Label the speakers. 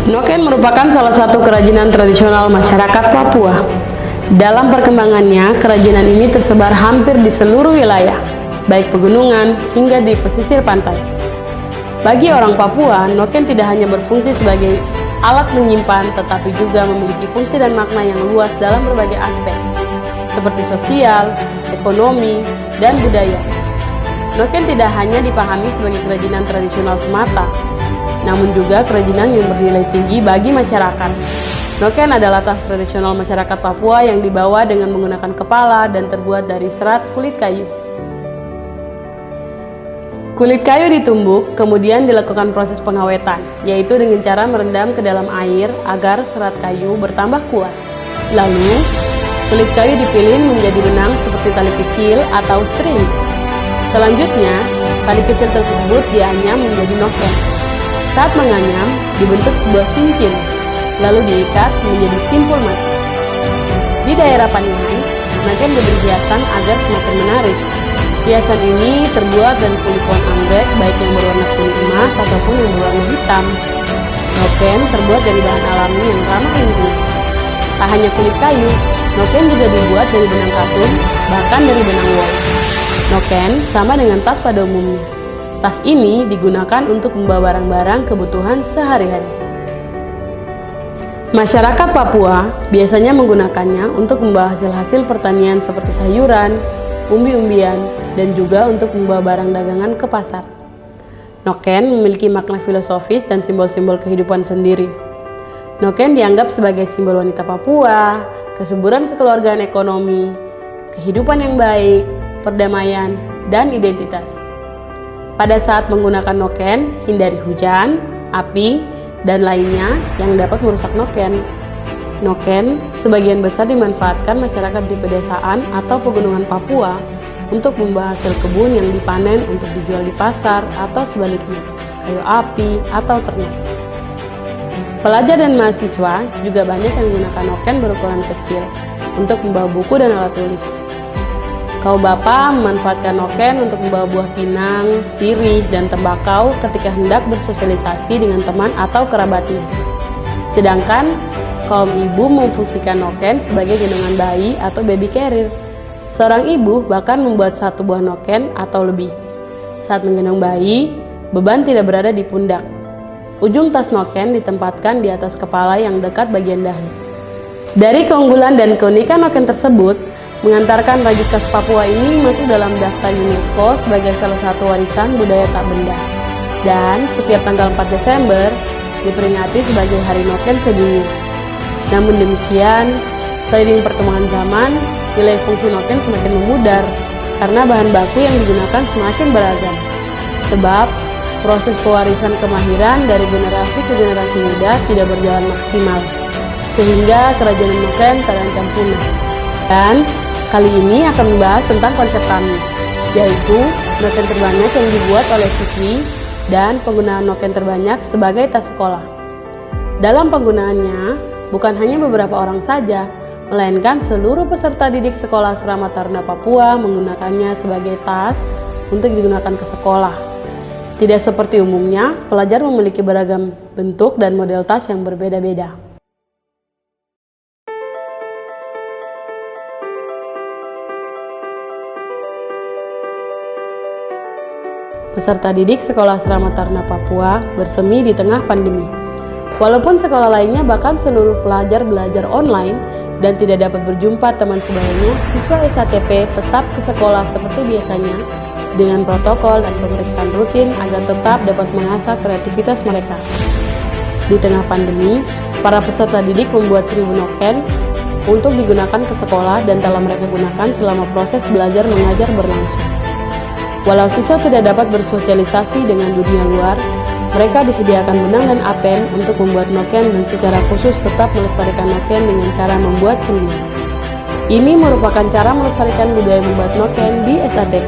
Speaker 1: Noken merupakan salah satu kerajinan tradisional masyarakat Papua. Dalam perkembangannya, kerajinan ini tersebar hampir di seluruh wilayah, baik pegunungan hingga di pesisir pantai. Bagi orang Papua, noken tidak hanya berfungsi sebagai alat menyimpan, tetapi juga memiliki fungsi dan makna yang luas dalam berbagai aspek, seperti sosial, ekonomi, dan budaya. Noken tidak hanya dipahami sebagai kerajinan tradisional semata, namun juga kerajinan yang bernilai tinggi bagi masyarakat. Noken adalah tas tradisional masyarakat Papua yang dibawa dengan menggunakan kepala dan terbuat dari serat kulit kayu. Kulit kayu ditumbuk, kemudian dilakukan proses pengawetan, yaitu dengan cara merendam ke dalam air agar serat kayu bertambah kuat. Lalu, kulit kayu dipilin menjadi benang seperti tali kecil atau string. Selanjutnya, tali kecil tersebut dianyam menjadi noken. Saat menganyam, dibentuk sebuah cincin, lalu diikat menjadi simpul mati. Di daerah Paniai, noken diberi hiasan agar semakin menarik. Hiasan ini terbuat dari kulit pohon anggrek, baik yang berwarna kuning emas ataupun yang berwarna hitam. Noken terbuat dari bahan alami yang ramah lingkungan. Tak hanya kulit kayu, noken juga dibuat dari benang katun, bahkan dari benang wol. Noken sama dengan tas pada umumnya. Tas ini digunakan untuk membawa barang-barang kebutuhan sehari-hari. Masyarakat Papua biasanya menggunakannya untuk membawa hasil-hasil pertanian seperti sayuran, umbi-umbian, dan juga untuk membawa barang dagangan ke pasar. Noken memiliki makna filosofis dan simbol-simbol kehidupan sendiri. Noken dianggap sebagai simbol wanita Papua, kesuburan kekeluargaan ekonomi, kehidupan yang baik, perdamaian, dan identitas. Pada saat menggunakan noken, hindari hujan, api, dan lainnya yang dapat merusak noken. Noken sebagian besar dimanfaatkan masyarakat di pedesaan atau pegunungan Papua untuk membawa hasil kebun yang dipanen untuk dijual di pasar atau sebaliknya, kayu api atau ternak. Pelajar dan mahasiswa juga banyak yang menggunakan noken berukuran kecil untuk membawa buku dan alat tulis. Kaum bapa memanfaatkan noken untuk membawa buah pinang, sirih, dan tembakau ketika hendak bersosialisasi dengan teman atau kerabatnya. Sedangkan kaum ibu memfungsikan noken sebagai gendongan bayi atau baby carrier. Seorang ibu bahkan membuat satu buah noken atau lebih. Saat menggendong bayi, beban tidak berada di pundak. Ujung tas noken ditempatkan di atas kepala yang dekat bagian dahi. Dari keunggulan dan keunikan noken tersebut, mengantarkan rajut khas Papua ini masuk dalam daftar UNESCO sebagai salah satu warisan budaya tak benda. Dan setiap tanggal 4 Desember diperingati sebagai Hari Noken sedunia. Namun demikian, seiring perkembangan zaman, nilai fungsi noken semakin memudar karena bahan baku yang digunakan semakin beragam. Sebab proses pewarisan kemahiran dari generasi ke generasi muda tidak berjalan maksimal, sehingga kerajinan noken terancam punah. Dan kali ini akan membahas tentang konsep kami, yaitu noken terbanyak yang dibuat oleh siswi dan penggunaan noken terbanyak sebagai tas sekolah. Dalam penggunaannya, bukan hanya beberapa orang saja, melainkan seluruh peserta didik sekolah asrama Taruna Papua menggunakannya sebagai tas untuk digunakan ke sekolah. Tidak seperti umumnya, pelajar memiliki beragam bentuk dan model tas yang berbeda-beda. Peserta didik sekolah asrama Taruna Papua bersemi di tengah pandemi. Walaupun sekolah lainnya bahkan seluruh pelajar belajar online dan tidak dapat berjumpa teman sebayanya, siswa SATP tetap ke sekolah seperti biasanya dengan protokol dan pemeriksaan rutin agar tetap dapat mengasah kreativitas mereka. Di tengah pandemi, para peserta didik membuat 1000 noken untuk digunakan ke sekolah dan telah mereka gunakan selama proses belajar mengajar berlangsung. Walau siswa tidak dapat bersosialisasi dengan dunia luar, mereka disediakan benang dan apen untuk membuat noken dan secara khusus tetap melestarikan noken dengan cara membuat sendiri. Ini merupakan cara melestarikan budaya membuat noken di SATP.